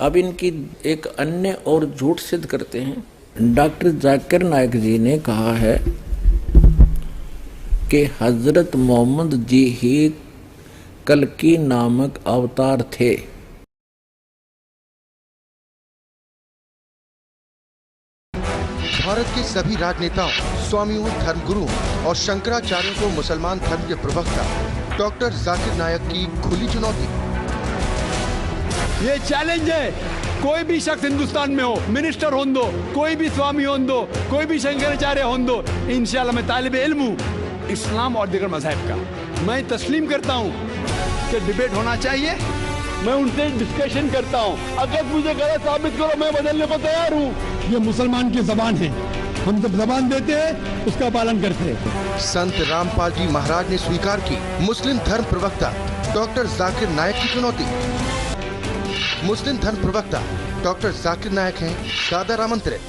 अब इनकी एक अन्य और झूठ सिद्ध करते हैं। डॉक्टर जाकिर नायक जी ने कहा है कि हजरत मोहम्मद जी ही कल्कि नामक अवतार थे। भारत के सभी राजनेताओं, स्वामियों, धर्मगुरुओं और शंकराचार्यों को मुसलमान धर्म के प्रवक्ता डॉक्टर जाकिर नायक की खुली चुनौती। ये चैलेंज है, कोई भी शख्स हिंदुस्तान में हो, मिनिस्टर हों दो, कोई भी स्वामी हों दो, कोई भी शंकराचार्य हों दो, इंशाल्लाह मैं तालिब इल्म हूँ इस्लाम और दीगर मज़हब का। मैं तस्लीम करता हूँ कि डिबेट होना चाहिए, मैं उनसे डिस्कशन करता हूँ। अगर मुझे गलत साबित करो, मैं बदलने को तैयार हूँ। ये मुसलमान की जबान है, हम जब जबान देते हैं उसका पालन करते हैं। संत रामपाल जी महाराज ने स्वीकार की मुस्लिम धर्म प्रवक्ता डॉक्टर जाकिर नायक की चुनौती। मुस्लिम धर्म प्रवक्ता डॉक्टर जाकिर नायक हैं दादर आमंत्रित,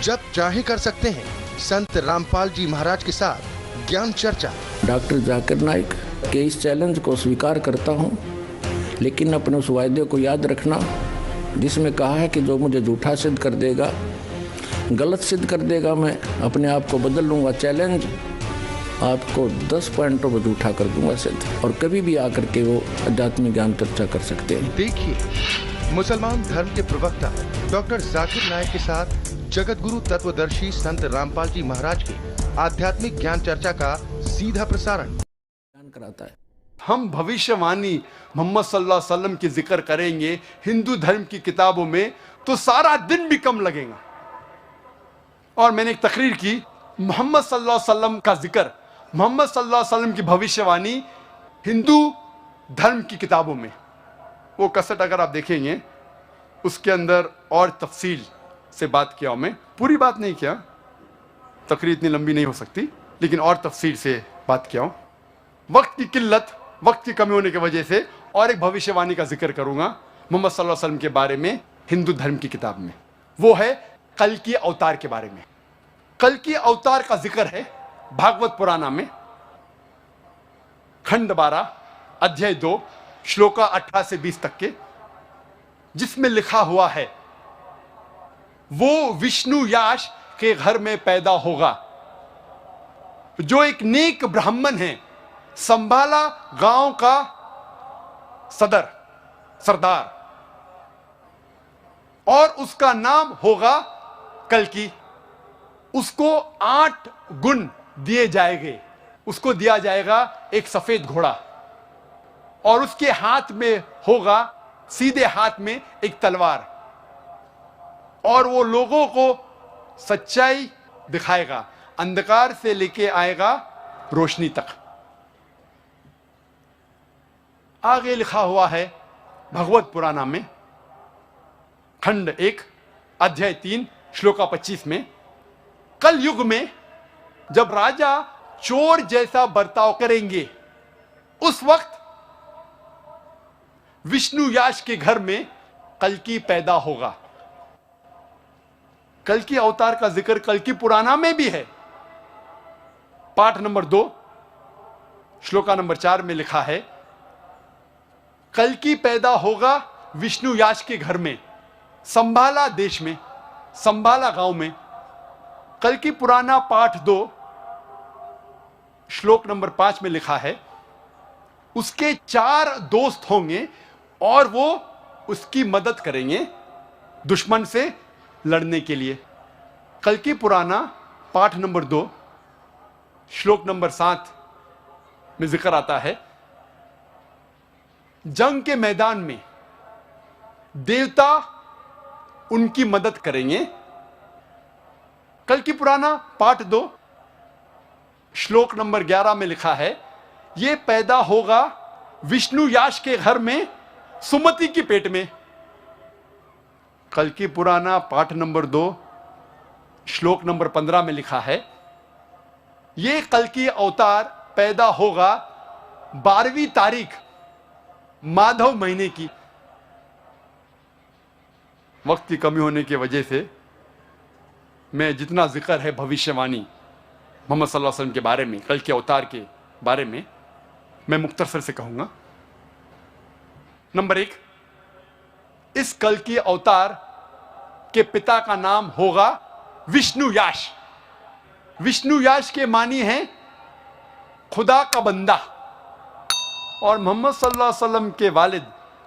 जब चाहे कर सकते हैं संत रामपाल जी महाराज के साथ ज्ञान चर्चा। डॉक्टर जाकिर नायक के इस चैलेंज को स्वीकार करता हूँ, लेकिन अपने उस वायदे को याद रखना जिसमें कहा है कि जो मुझे झूठा सिद्ध कर देगा, गलत सिद्ध कर देगा, मैं अपने आप को बदल लूँगा। चैलेंज आपको 10 पॉइंटों पर झूठा कर दूंगा सिद्ध, और कभी भी आकर के वो आध्यात्मिक ज्ञान चर्चा कर सकते हैं। देखिए मुसलमान धर्म के प्रवक्ता डॉक्टर जाकिर नायक के साथ जगत गुरु तत्वदर्शी संत रामपाल जी महाराज की आध्यात्मिक ज्ञान चर्चा का सीधा प्रसारण कराता है। हम भविष्यवाणी मोहम्मद सल्लल्लाहु अलैहि वसल्लम की जिक्र करेंगे हिंदू धर्म की किताबों में तो सारा दिन भी कम लगेगा। और मैंने एक तकरीर की, मोहम्मद सल्लल्लाहु अलैहि वसल्लम का जिक्र, मोहम्मद सल्लल्लाहु अलैहि वसल्लम की भविष्यवाणी हिंदू धर्म की किताबों में, वो कसट अगर आप देखेंगे उसके अंदर और तफसील से बात किया। मैं पूरी बात नहीं किया, तकरीर इतनी लंबी नहीं हो सकती, लेकिन और तफसील से बात किया हूँ। वक्त की किल्लत, वक्त की कमी होने की वजह से और एक भविष्यवाणी का जिक्र करूंगा मोहम्मद सल्लल्लाहु अलैहि वसल्लम के बारे में हिंदू धर्म की किताब में। वो है कल की अवतार के बारे में। कल की अवतार का जिक्र है भागवत पुराण में खंड 12 अध्याय 2 श्लोका 18 से 20 तक के, जिसमें लिखा हुआ है वो विष्णु याश के घर में पैदा होगा, जो एक नेक ब्राह्मण है, संभाला गांव का सरदार, और उसका नाम होगा कल्कि। उसको 8 गुण दिए जाएंगे। उसको दिया जाएगा एक सफेद घोड़ा, और उसके हाथ में होगा, सीधे हाथ में एक तलवार, और वो लोगों को सच्चाई दिखाएगा, अंधकार से लेके आएगा रोशनी तक। आगे लिखा हुआ है भगवत पुराण में खंड 1 अध्याय 3 श्लोका 25 में, कल युग में जब राजा चोर जैसा बर्ताव करेंगे, उस वक्त विष्णु याश के घर में कल्कि पैदा होगा। कल्कि अवतार का जिक्र कल्कि पुराण में भी है। पाठ नंबर 2 श्लोका नंबर 4 में लिखा है कल्कि पैदा होगा विष्णु याश के घर में, संभाला देश में, संभाला गांव में। कल्कि पुराना पाठ 2 श्लोक नंबर 5 में लिखा है उसके 4 दोस्त होंगे और वो उसकी मदद करेंगे दुश्मन से लड़ने के लिए। कल्कि पुराना पाठ नंबर 2 श्लोक नंबर 7 में जिक्र आता है जंग के मैदान में देवता उनकी मदद करेंगे। कल्कि पुराना पाठ 2 श्लोक नंबर 11 में लिखा है यह पैदा होगा विष्णु याश के घर में सुमति की पेट में। कल्कि पुराना पाठ नंबर 2 श्लोक नंबर 15 में लिखा है यह कल्कि अवतार पैदा होगा 12वीं तारीख माधव महीने की। वक्त की कमी होने की वजह से मैं जितना जिक्र है भविष्यवाणी मोहम्मद सल्लल्लाहु अलैहि वसल्लम के बारे में, कल के अवतार के बारे में, मैं मुख्तसर से कहूंगा। नंबर 1, इस कल की अवतार के पिता का नाम होगा विष्णु याश। विष्णु याश के मानी हैं खुदा का बंदा। और मोहम्मद सल्लल्लाहु अलैहि वसल्लम के वालिद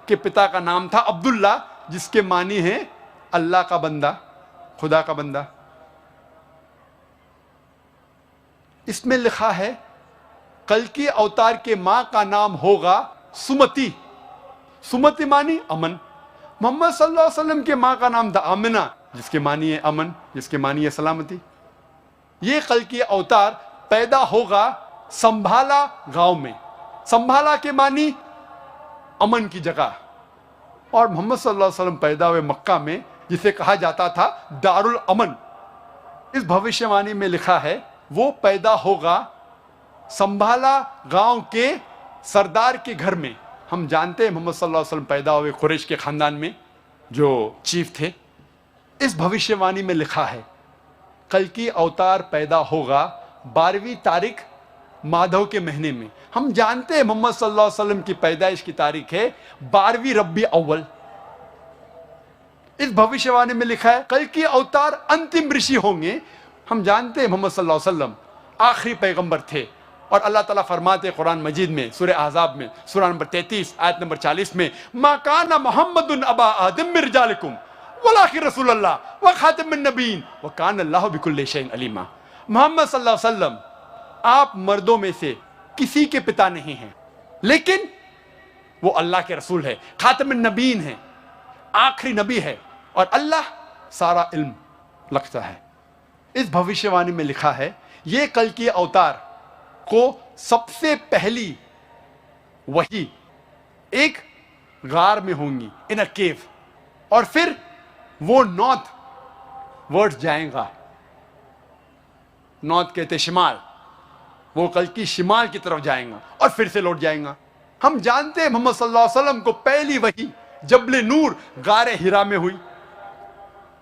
के पिता का नाम था अब्दुल्ला, जिसके मानी हैं अल्लाह का बंदा, खुदा का बंदा। इसमें लिखा है कल की अवतार के मां का नाम होगा सुमति। सुमति मानी अमन। मोहम्मद सल्लल्लाहु अलैहि वसल्लम के मां का नाम था आमिना, जिसके मानी है अमन, जिसके मानी है सलामती। ये कल की अवतार पैदा होगा संभाला गांव में। संभाला के मानी अमन की जगह। और मोहम्मद सल्लल्लाहु अलैहि वसल्लम पैदा हुए मक्का में, जिसे कहा जाता था दारुल अमन। इस भविष्यवाणी में लिखा है वो पैदा होगा संभाला गांव के सरदार के घर में। हम जानते हैं मोहम्मद सल्लल्लाहु अलैहि वसल्लम पैदा हुए कुरैश के खानदान में, जो चीफ थे। इस भविष्यवाणी में लिखा है कल की अवतार पैदा होगा 12वीं तारीख माधव के महीने में। हम जानते हैं मोहम्मद सल्लल्लाहु अलैहि वसल्लम की पैदाइश की तारीख है 12वीं रब्बी अव्वल। इस भविष्यवाणी में लिखा है कल की अवतार अंतिम ऋषि होंगे। हम जानते हैं मोहम्मद सल्लल्लाहु अलैहि वसल्लम आखिरी पैगंबर थे। और अल्लाह ताला फरमाते कुरान मजीद में सूरह अहज़ाब में सूरा नंबर 33 आयत नंबर 40 में, मा काना मुहम्मदुन अबा आदम मिन रिजालिकुम वलाकिन रसूलुल्लाह व खातिमुन नबीन व काना अल्लाहु बिकुल्लि शैइन अलीमा। मोहम्मद सल्लल्लाहु अलैहि वसल्लम आप मर्दों में से किसी के पिता नहीं हैं, लेकिन वो अल्लाह के रसूल है, खातिमुन नबीन है, आखिरी नबी है, और अल्लाह सारा इल्म रखता है। इस भविष्यवाणी में लिखा है ये कल की अवतार को सबसे पहली वही एक गार में होंगी, इन अ केव, और फिर वो नॉर्थ वर्ड जाएगा। नॉर्थ कहते शिमाल, वो कल की शिमाल की तरफ जाएगा और फिर से लौट जाएगा। हम जानते हैं मोहम्मद सल्लल्लाहु अलैहि वसल्लम को पहली वही जबले नूर गारे हिरा में हुई,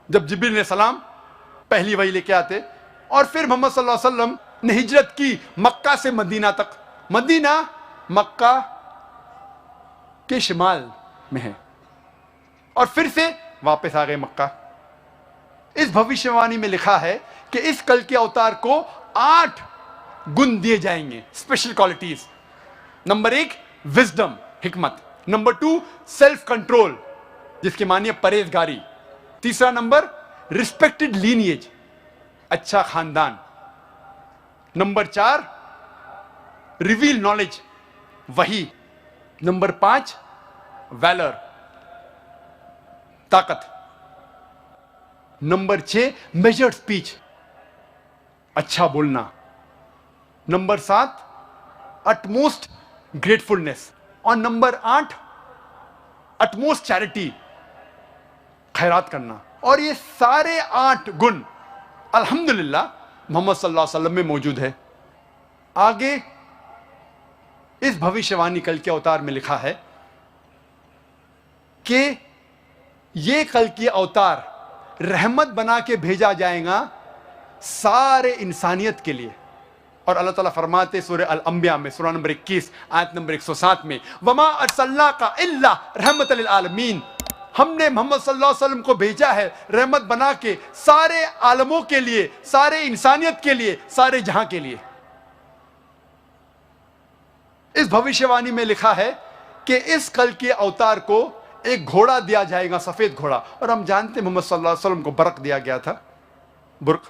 जब जिब्रील ने सलाम पहली वही लेके आते। और फिर मोहम्मद सल्लल्लाहु अलैहि वसल्लम ने हिजरत की मक्का से मदीना तक। मदीना मक्का के शिमाल में है, और फिर से वापस आ गए मक्का। इस भविष्यवाणी में लिखा है कि इस कल के अवतार को 8 गुण दिए जाएंगे, स्पेशल क्वालिटीज। नंबर 1 विजडम, हिकमत। नंबर 2 सेल्फ कंट्रोल, जिसके मानिए परहेजगारी। तीसरा नंबर रिस्पेक्टेड लीनिएज, अच्छा खानदान। नंबर 4 रिवील नॉलेज, वही। नंबर 5 वैलर, ताकत। नंबर 6 मेजर्ड स्पीच, अच्छा बोलना। नंबर 7 अटमोस्ट ग्रेटफुलनेस, और नंबर 8 अटमोस्ट चैरिटी, खैरात करना। और ये सारे 8 गुण अल्हम्दुलिल्लाह मोहम्मद सल्लल्लाहु अलैहि वसल्लम में मौजूद है। आगे इस भविष्यवाणी कल के अवतार में लिखा है कि ये कल की अवतार रहमत बना के भेजा जाएगा सारे इंसानियत के लिए। और अल्लाह ताला फरमाते सूरह अल अंबिया में सूरा नंबर 21 आयत नंबर 107 में, वमा अर्सलनाका इल्ला रहमतल लिल आलमीन, हमने मोहम्मद सल्लल्लाहु अलैहि वसल्लम को भेजा है रहमत बना के सारे आलमों के लिए, सारे इंसानियत के लिए, सारे जहां के लिए। इस भविष्यवाणी में लिखा है कि इस कल के अवतार को एक घोड़ा दिया जाएगा, सफेद घोड़ा। और हम जानते हैं मोहम्मद सल्लल्लाहु अलैहि वसल्लम को बरक दिया गया था, बुर्क,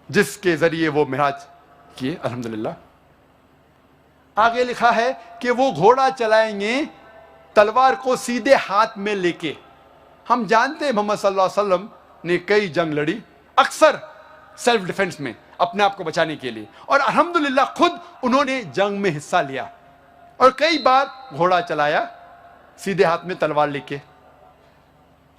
जिसके जरिए वो मिराज किए अल्हम्दुलिल्लाह। आगे लिखा है कि वो घोड़ा चलाएंगे तलवार को सीधे हाथ में लेके। हम जानते हैं मोहम्मद सल्लल्लाहु अलैहि वसल्लम ने कई जंग लड़ी, अक्सर सेल्फ डिफेंस में, अपने आप को बचाने के लिए। और अल्हम्दुलिल्लाह खुद उन्होंने जंग में हिस्सा लिया और कई बार घोड़ा चलाया सीधे हाथ में तलवार लेके।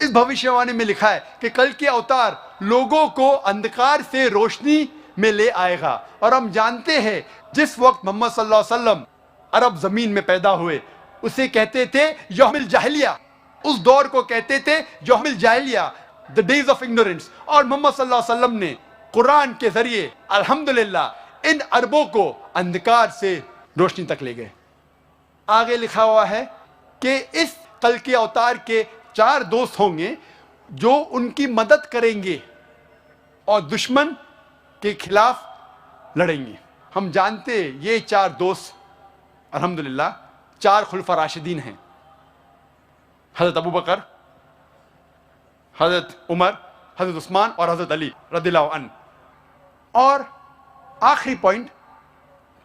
इस भविष्यवाणी में लिखा है कि कल के अवतार लोगों को अंधकार से रोशनी में ले आएगा। और हम जानते हैं जिस वक्त मोहम्मद सल्लल्लाहु अलैहि वसल्लम अरब जमीन में पैदा हुए उसे कहते थे यौमिल जाहिलिया, उस दौर को कहते थे यौमिल जाहिलिया, द डेज ऑफ इग्नोरेंस। और मोहम्मद सल्लल्लाहु अलैहि वसल्लम ने कुरान के जरिए अल्हम्दुलिल्लाह इन अरबों को अंधकार से रोशनी तक ले गए। आगे लिखा हुआ है कि इस कल के अवतार के 4 दोस्त होंगे जो उनकी मदद करेंगे और दुश्मन के खिलाफ लड़ेंगे। हम जानते हैं ये 4 दोस्त अल्हम्दुलिल्लाह 4 खुलफा राशिदीन हैं, हजरत अबू बकर, हजरत उमर, हजरत उस्मान और हजरत अली रदिल्लाहु अन्हु। और आखिरी पॉइंट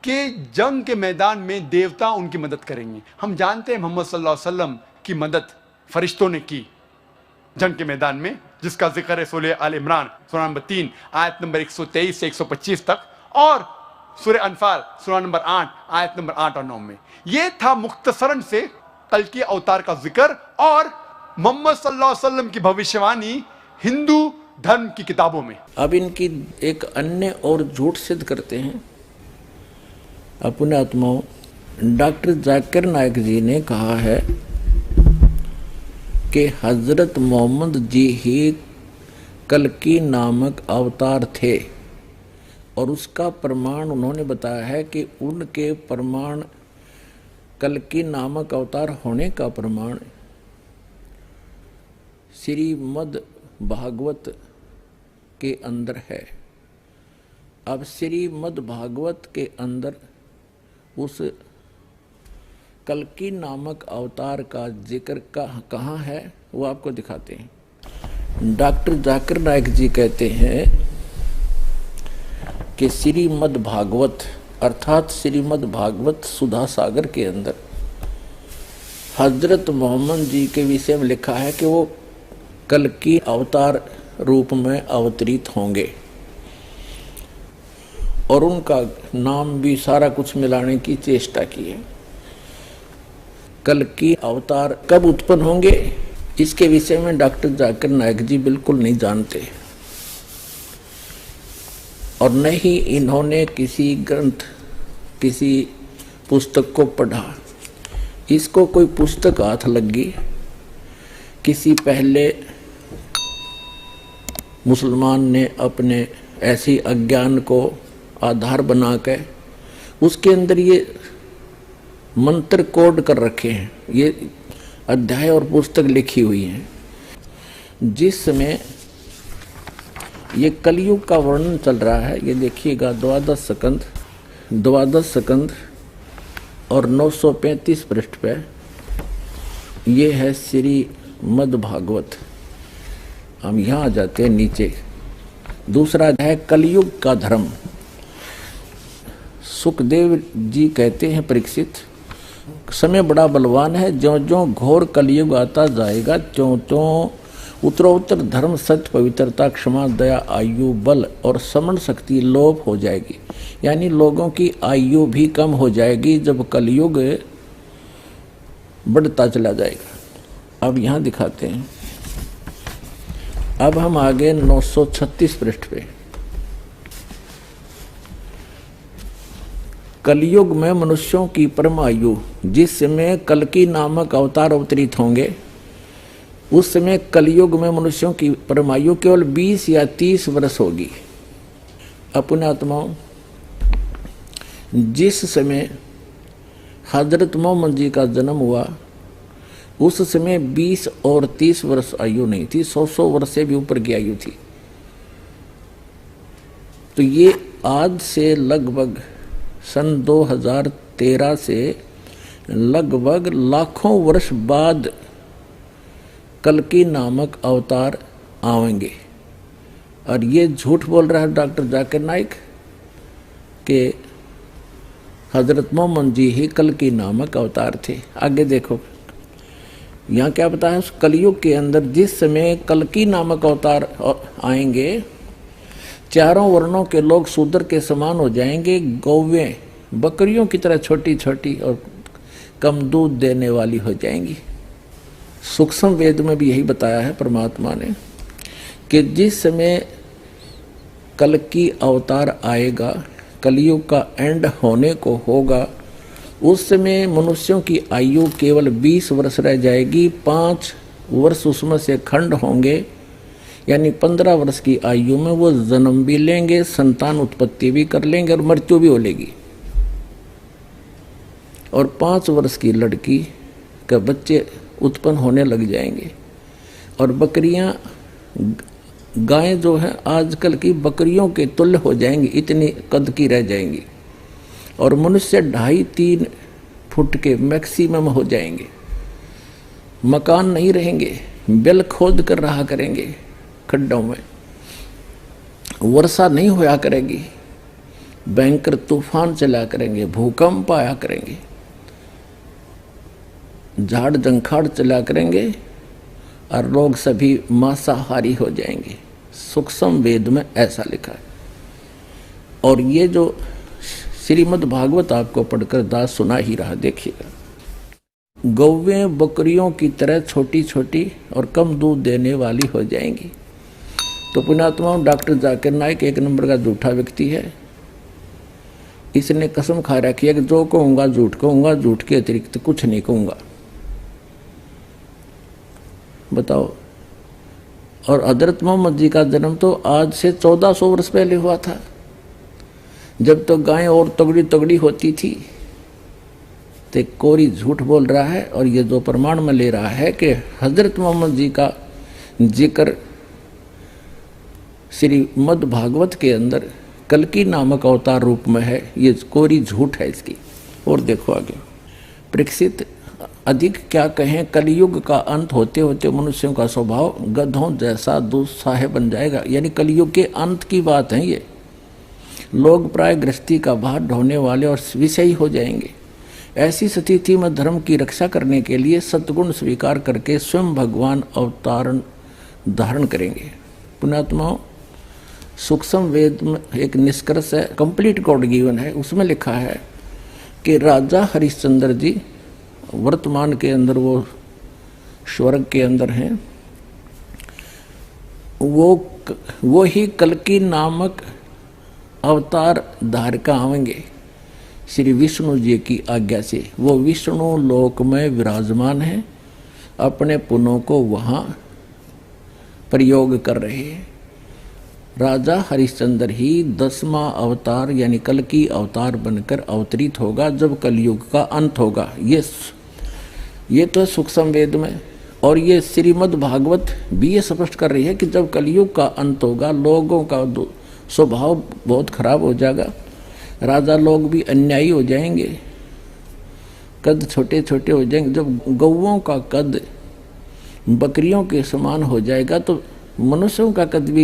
कि जंग के मैदान में देवता उनकी मदद करेंगे। हम जानते हैं मोहम्मद सल्लल्लाहु अलैहि वसल्लम की मदद फरिश्तों ने की जंग के मैदान में, जिसका जिक्र है सूरह आल इमरान सूरह नंबर 3 आयत नंबर 123 से 125 तक, और सूरह अनफाल सूरह नंबर 8 आयत नंबर 8 और 9 में। यह था मुख्तसरन से कल्कि अवतार का जिक्र और मोहम्मद सल्लल्लाहु अलैहि वसल्लम की भविष्यवाणी हिंदू धर्म की किताबों में। अब इनकी एक अन्य और झूठ सिद्ध करते हैं अपने आत्माओं। डॉक्टर जाकिर नायक जी ने कहा है कि हजरत मोहम्मद जी ही कल्कि नामक अवतार थे, और उसका प्रमाण उन्होंने बताया है कि उनके प्रमाण कल्कि नामक अवतार होने का प्रमाण श्रीमद् भागवत के अंदर है। अब श्रीमद् भागवत के अंदर उस कल्कि नामक अवतार का जिक्र कहाँ है वो आपको दिखाते हैं। डॉक्टर जाकिर नायक जी कहते हैं कि श्रीमद् भागवत अर्थात श्रीमद् भागवत सुधा सागर के अंदर हजरत मोहम्मद जी के विषय में लिखा है कि वो कल्कि अवतार रूप में अवतरित होंगे, और उनका नाम भी सारा कुछ मिलाने की चेष्टा की है। कल्कि अवतार कब उत्पन्न होंगे इसके विषय में डॉक्टर जाकिर नायक जी बिल्कुल नहीं जानते, और न ही इन्होंने किसी ग्रंथ किसी पुस्तक को पढ़ा। इसको कोई पुस्तक हाथ लगी किसी पहले मुसलमान ने अपने ऐसी अज्ञान को आधार बना के उसके अंदर ये मंत्र कोड कर रखे हैं, ये अध्याय और पुस्तक लिखी हुई हैं, जिसमें ये कलयुग का वर्णन चल रहा है। ये देखिएगा 12 स्कंद और 935 पृष्ठ पे ये है श्रीमद् भागवत। हम यहाँ आ जाते हैं नीचे। दूसरा है कलयुग का धर्म। सुखदेव जी कहते हैं परीक्षित, समय बड़ा बलवान है, ज्यों ज्यों घोर कलयुग आता जाएगा त्यों त्यों उत्तरोत्तर धर्म सत्य पवित्रता क्षमा दया आयु बल और समण शक्ति लोप हो जाएगी। यानी लोगों की आयु भी कम हो जाएगी जब कलयुग बढ़ता चला जाएगा। अब यहाँ दिखाते हैं। अब हम आगे 936 पृष्ठ पे। कलयुग में मनुष्यों की परम आयु, जिस समय कल्कि नामक अवतार अवतरित होंगे, उस समय कलयुग में मनुष्यों की परमायु केवल 20 या 30 वर्ष होगी। अपने आत्माओं, जिस समय हजरत मोहम्मद जी का जन्म हुआ उस समय 20 और 30 वर्ष आयु नहीं थी, 100 वर्ष से भी ऊपर की आयु थी। तो ये आज से लगभग सन 2013 से लगभग लाखों वर्ष बाद कल्कि नामक अवतार आएंगे। और ये झूठ बोल रहा है डॉक्टर जाकिर नाइक कि हजरत मोहम्मद जी ही कल्कि नामक अवतार थे। आगे देखो यहाँ क्या बताया, उस कलयुग के अंदर जिस समय कल्कि नामक अवतार आएंगे, चारों वर्णों के लोग शूद्र के समान हो जाएंगे, गौवें बकरियों की तरह छोटी छोटी और कम दूध देने वाली हो जाएंगी। सूक्ष्म वेद में भी यही बताया है परमात्मा ने कि जिस समय कल्कि अवतार आएगा, कलयुग का एंड होने को होगा, उस समय मनुष्यों की आयु केवल 20 वर्ष रह जाएगी। 5 वर्ष उसमें से खंड होंगे, यानी 15 वर्ष की आयु में वो जन्म भी लेंगे, संतान उत्पत्ति भी कर लेंगे और मृत्यु भी हो लेगी। और 5 वर्ष की लड़की के बच्चे उत्पन्न होने लग जाएंगे। और बकरियां, गायें जो है आजकल की बकरियों के तुल्य हो जाएंगी, इतनी कद की रह जाएंगी। और मनुष्य 2.5-3 फुट के मैक्सिमम हो जाएंगे। मकान नहीं रहेंगे, बिल खोद कर रहा करेंगे खड्डों में, वर्षा नहीं होया करेगी, भयंकर तूफान चला करेंगे, भूकंप आया करेंगे, झाड़ जंखाड़ चला करेंगे और लोग सभी मांसाहारी हो जाएंगे। सूक्ष्म वेद में ऐसा लिखा है। और ये जो श्रीमद् भागवत आपको पढ़कर दास सुना ही रहा, देखिएगा। गौवें बकरियों की तरह छोटी छोटी और कम दूध देने वाली हो जाएंगी। तो पुण्यात्मा डॉक्टर जाकिर नाइक 1 नंबर का झूठा व्यक्ति है। इसने कसम खा रखी है कि जो कहूँगा झूठ कहूँगा, झूठ के अतिरिक्त कुछ नहीं कहूँगा। बताओ। और हजरत मोहम्मद जी का जन्म तो आज से 1400 वर्ष पहले हुआ था, जब तो गायें और तगड़ी तगड़ी होती थी। तो कोरी झूठ बोल रहा है। और ये जो प्रमाण में ले रहा है कि हजरत मोहम्मद जी का जिक्र श्रीमद् भागवत के अंदर कल्कि नामक अवतार रूप में है, ये कोरी झूठ है इसकी। और देखो आगे। परीक्षित, अधिक क्या कहें, कलयुग का अंत होते होते मनुष्यों का स्वभाव गधों जैसा दुस्साह बन जाएगा। यानी कलयुग के अंत की बात है ये। लोग प्राय गृहस्थी का भार ढोने वाले और विषयी हो जाएंगे। ऐसी स्थिति में धर्म की रक्षा करने के लिए सद्गुण स्वीकार करके स्वयं भगवान अवतारण धारण करेंगे। पुण्यात्माओं, सूक्ष्म वेद में एक निष्कर्ष है, कंप्लीट गॉड गिवन है, उसमें लिखा है कि राजा हरिश्चंद्र जी वर्तमान के अंदर वो स्वर्ग के अंदर हैं, वो ही कल्कि नामक अवतार धार का आवेंगे श्री विष्णु जी की आज्ञा से। वो विष्णु लोक में विराजमान है, अपने पुनों को वहाँ प्रयोग कर रहे हैं। राजा हरिश्चंद्र ही 10वां अवतार यानी कल्कि अवतार बनकर अवतरित होगा जब कलयुग का अंत होगा। ये तो सूक्ष्म वेद में। और ये श्रीमद् भागवत भी ये स्पष्ट कर रही है कि जब कलयुग का अंत होगा, लोगों का स्वभाव बहुत खराब हो जाएगा, राजा लोग भी अन्यायी हो जाएंगे, कद छोटे छोटे हो जाएंगे। जब गौओं का कद बकरियों के समान हो जाएगा तो मनुष्यों का कद भी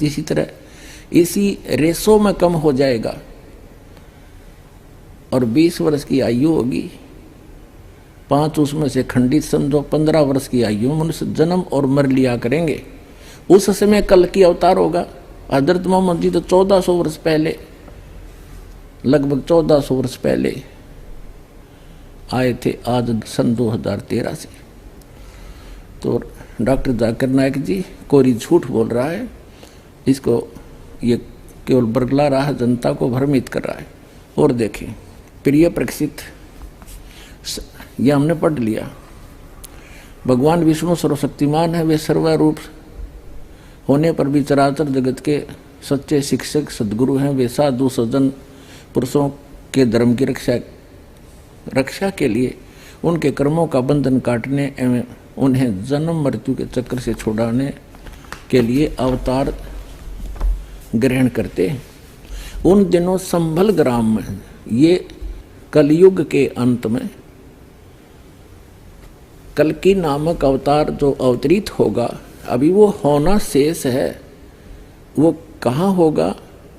इसी तरह इसी रेशो में कम हो जाएगा। और 20 वर्ष की आयु होगी, 5 उसमें से खंडित समझो, 15 वर्ष की आयु में मनुष्य जन्म और मर लिया करेंगे। उस समय कल्कि अवतार होगा। हजरत मोहम्मद जी तो 1400 वर्ष पहले, लगभग 1400 वर्ष पहले आए थे, आज सन 2013 से। तो डॉक्टर जाकिर नाइक जी कोरी झूठ बोल रहा है, इसको ये केवल बरगला रहा है, जनता को भ्रमित कर रहा है। और देखें, प्रिय परीक्षित, ये हमने पढ़ लिया, भगवान विष्णु सर्वशक्तिमान है, वे सर्वरूप होने पर भी चराचर जगत के सच्चे शिक्षक सद्गुरु हैं। वे साधु सज्जन पुरुषों के धर्म की रक्षा के लिए उनके कर्मों का बंधन काटने एवं उन्हें जन्म मृत्यु के चक्र से छुड़ाने के लिए अवतार ग्रहण करते हैं। उन दिनों संभल ग्राम में, ये कलयुग के अंत में कल्कि नामक अवतार जो अवतरित होगा, अभी वो होना शेष है। वो कहाँ होगा?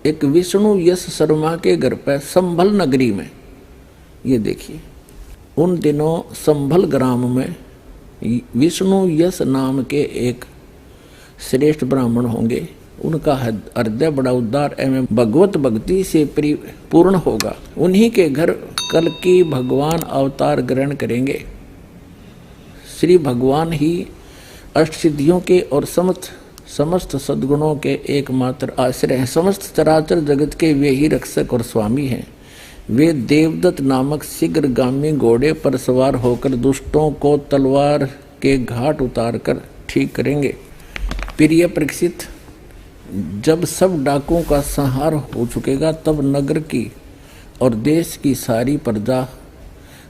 एक विष्णु यश शर्मा के घर पर संभल नगरी में। ये देखिए, उन दिनों संभल ग्राम में विष्णु यश नाम के एक श्रेष्ठ ब्राह्मण होंगे। उनका हृदय बड़ा उदार एवं भगवत भक्ति से पूर्ण होगा। उन्हीं के घर कल्कि भगवान अवतार ग्रहण करेंगे। श्री भगवान ही अष्ट सिद्धियों के और समस्त सद्गुणों के एकमात्र आश्रय हैं। समस्त चराचर जगत के वे ही रक्षक और स्वामी हैं। वे देवदत्त नामक शीघ्रगामी घोड़े पर सवार होकर दुष्टों को तलवार के घाट उतारकर ठीक करेंगे। प्रिय परीक्षित, जब सब डाकुओं का संहार हो चुकेगा, तब नगर की और देश की सारी प्रजा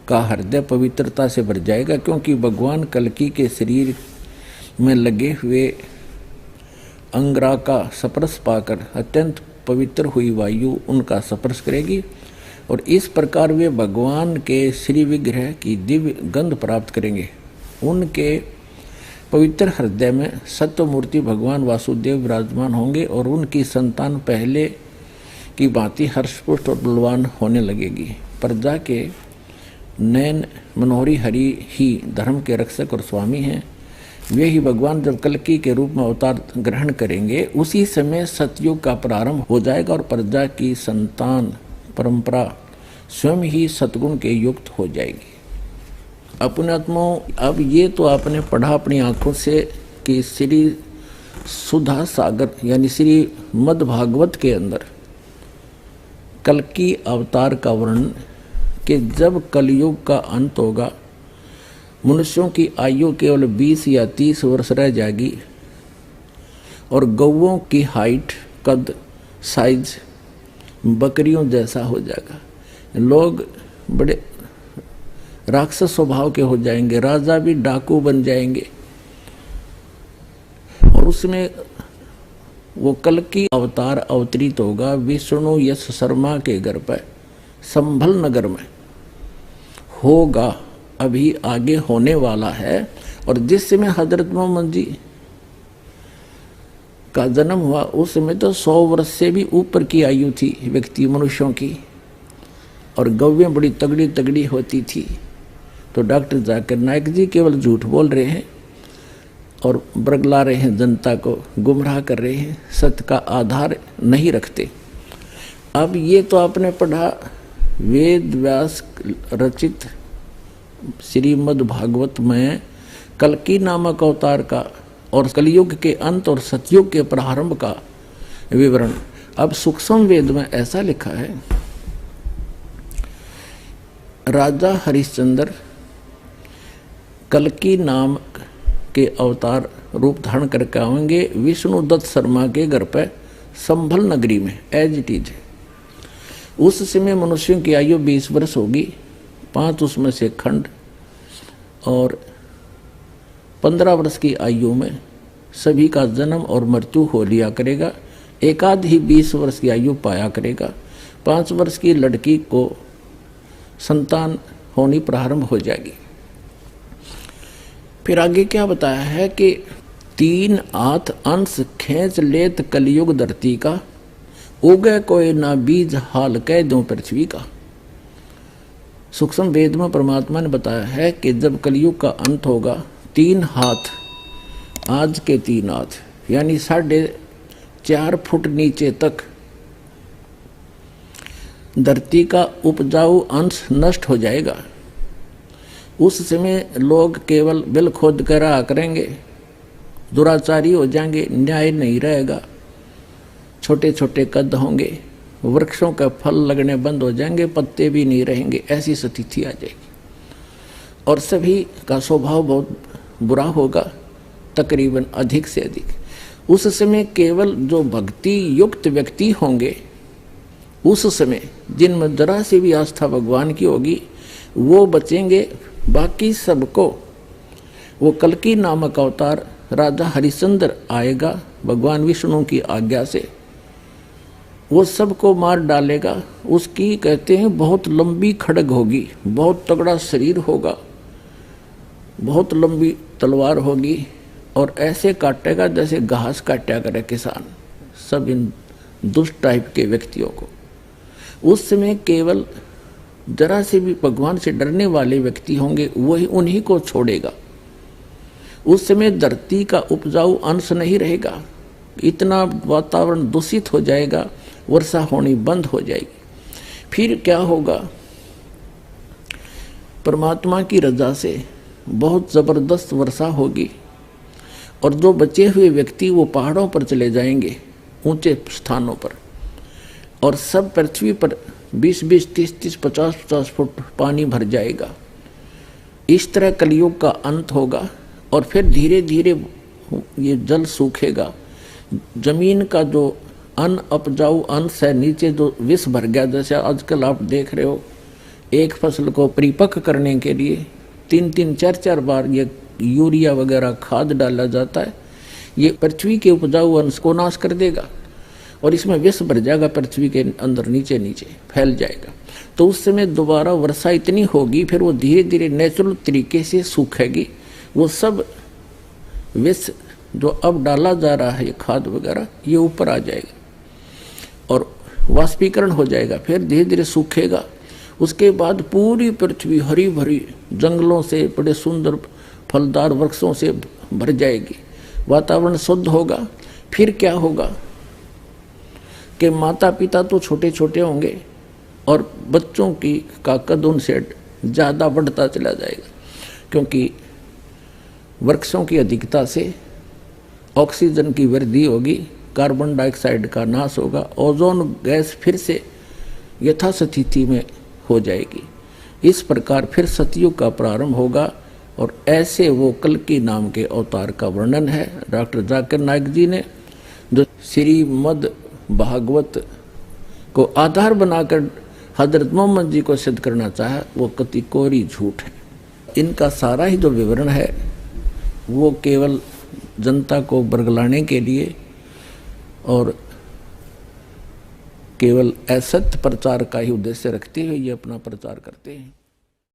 का हृदय पवित्रता से भर जाएगा, क्योंकि भगवान कल्कि के शरीर में लगे हुए अंगरा का स्पर्श पाकर अत्यंत पवित्र हुई वायु उनका स्पर्श करेगी और इस प्रकार वे भगवान के श्री विग्रह की दिव्य गंध प्राप्त करेंगे। उनके पवित्र हृदय में सत्यमूर्ति भगवान वासुदेव विराजमान होंगे और उनकी संतान पहले की भांति हर्षपुष्ट और बलवान होने लगेगी। प्रजा के नयन मनोहरी हरि ही धर्म के रक्षक और स्वामी हैं। वे ही भगवान जब कल्कि के रूप में अवतार ग्रहण करेंगे उसी समय सतयुग का प्रारंभ हो जाएगा और प्रजा की संतान परंपरा स्वयं ही सतगुण के युक्त हो जाएगी। अपने आत्माओं, अब ये तो आपने पढ़ा अपनी आंखों से कि श्री सुधा सागर यानी श्री मद् भागवत के अंदर कल्कि अवतार का वर्णन कि जब कलयुग का अंत होगा, मनुष्यों की आयु केवल 20 या 30 वर्ष रह जाएगी और गौओं की हाइट कद साइज बकरियों जैसा हो जाएगा। लोग बड़े राक्षस स्वभाव के हो जाएंगे, राजा भी डाकू बन जाएंगे और उसमें वो कल्कि अवतार अवतरित होगा विष्णु यश शर्मा के घर पर संभल नगर में होगा। अभी आगे होने वाला है और जिस समय हजरत मोहम्मद जी का जन्म हुआ उस समय तो 100 वर्ष से भी ऊपर की आयु थी व्यक्ति मनुष्यों की और गौवें बड़ी तगड़ी तगड़ी होती थी। तो डॉक्टर जाकिर नायक जी केवल झूठ बोल रहे हैं और बरगला रहे हैं, जनता को गुमराह कर रहे हैं, सत्य का आधार नहीं रखते। अब ये तो आपने पढ़ा वेद व्यास रचित श्रीमद् भागवत में कल्कि नामक अवतार का और कलयुग के अंत और सतयुग के प्रारंभ का विवरण। अब सूक्ष्म वेद में ऐसा लिखा है, राजा हरिश्चंद्र कल्कि नाम के अवतार रूप धारण करके आएंगे विष्णु दत्त शर्मा के घर पर संभल नगरी में, एज इट इज। उस समय मनुष्यों की आयु 20 वर्ष होगी, 5 उसमें से खंड और 15 वर्ष की आयु में सभी का जन्म और मृत्यु हो लिया करेगा। एकाध ही 20 वर्ष की आयु पाया करेगा। 5 वर्ष की लड़की को संतान होनी प्रारंभ हो जाएगी। फिर आगे क्या बताया है कि 3 हाथ अंश खींच लेत कलयुग धरती का, उगे कोई ना बीज हाल कह दूं पृथ्वी का। सूक्ष्म वेद में परमात्मा ने बताया है कि जब कलयुग का अंत होगा 3 हाथ, आज के 3 हाथ यानी 4.5 फुट नीचे तक धरती का उपजाऊ अंश नष्ट हो जाएगा। उस समय लोग केवल बिल खोद कर रहा करेंगे, दुराचारी हो जाएंगे, न्याय नहीं रहेगा, छोटे छोटे कद होंगे, वृक्षों का फल लगने बंद हो जाएंगे, पत्ते भी नहीं रहेंगे, ऐसी स्थिति आ जाएगी और सभी का स्वभाव बहुत बुरा होगा, तकरीबन अधिक से अधिक। उस समय केवल जो भक्ति युक्त व्यक्ति होंगे, उस समय जिनमें जरा सी भी आस्था भगवान की होगी वो बचेंगे। बाकी सबको वो कल्कि नामक अवतार राजा हरिश्चंद्र आएगा भगवान विष्णु की आज्ञा से, वो सबको मार डालेगा। उसकी कहते हैं बहुत लंबी खड्ग होगी, बहुत तगड़ा शरीर होगा, बहुत लंबी तलवार होगी और ऐसे काटेगा जैसे घास काटा करे किसान, सब इन दुष्ट टाइप के व्यक्तियों को। उस समय केवल जरा से भी भगवान से डरने वाले व्यक्ति होंगे, वही उन्हीं को छोड़ेगा। उस समय धरती का उपजाऊ अंश नहीं रहेगा, इतना वातावरण दूषित हो जाएगा, वर्षा होनी बंद हो जाएगी। फिर क्या होगा, परमात्मा की रजा से बहुत जबरदस्त वर्षा होगी और जो बचे हुए व्यक्ति वो पहाड़ों पर चले जाएंगे, ऊंचे स्थानों पर, और सब पृथ्वी पर 20-20, 30-30, 50-50 फुट पानी भर जाएगा। इस तरह कलयुग का अंत होगा और फिर धीरे धीरे ये जल सूखेगा। जमीन का जो अन्न उपजाऊ अंश है नीचे जो विष भर गया, जैसे आजकल आप देख रहे हो एक फसल को परिपक्व करने के लिए 3-3, 4-4 बार ये यूरिया वगैरह खाद डाला जाता है, ये पृथ्वी के उपजाऊ अंश को नाश कर देगा और इसमें विष भर जाएगा, पृथ्वी के अंदर नीचे नीचे फैल जाएगा। तो उस समय दोबारा वर्षा इतनी होगी, फिर वो धीरे धीरे नेचुरल तरीके से सूखेगी। वो सब विष जो अब डाला जा रहा है, ये खाद वगैरह, ये ऊपर आ जाएगा और वाष्पीकरण हो जाएगा, फिर धीरे धीरे सूखेगा। उसके बाद पूरी पृथ्वी हरी भरी जंगलों से, बड़े सुंदर फलदार वृक्षों से भर जाएगी, वातावरण शुद्ध होगा। फिर क्या होगा कि माता पिता तो छोटे छोटे होंगे और बच्चों का कद उनसे ज़्यादा बढ़ता चला जाएगा, क्योंकि वृक्षों की अधिकता से ऑक्सीजन की वृद्धि होगी, कार्बन डाइऑक्साइड का नाश होगा, ओजोन गैस फिर से यथास्थिति में हो जाएगी। इस प्रकार फिर सतयुग का प्रारंभ होगा और ऐसे वो कल्कि नाम के अवतार का वर्णन है डॉक्टर जाकिर नाइक जी ने, जो श्रीमद् भागवत को आधार बनाकर हजरत मोहम्मद जी को सिद्ध करना चाहा, वो कति कोरी झूठ है। इनका सारा ही जो विवरण है वो केवल जनता को बरगलाने के लिए और केवल असत्य प्रचार का ही उद्देश्य रखते हुए ये अपना प्रचार करते हैं।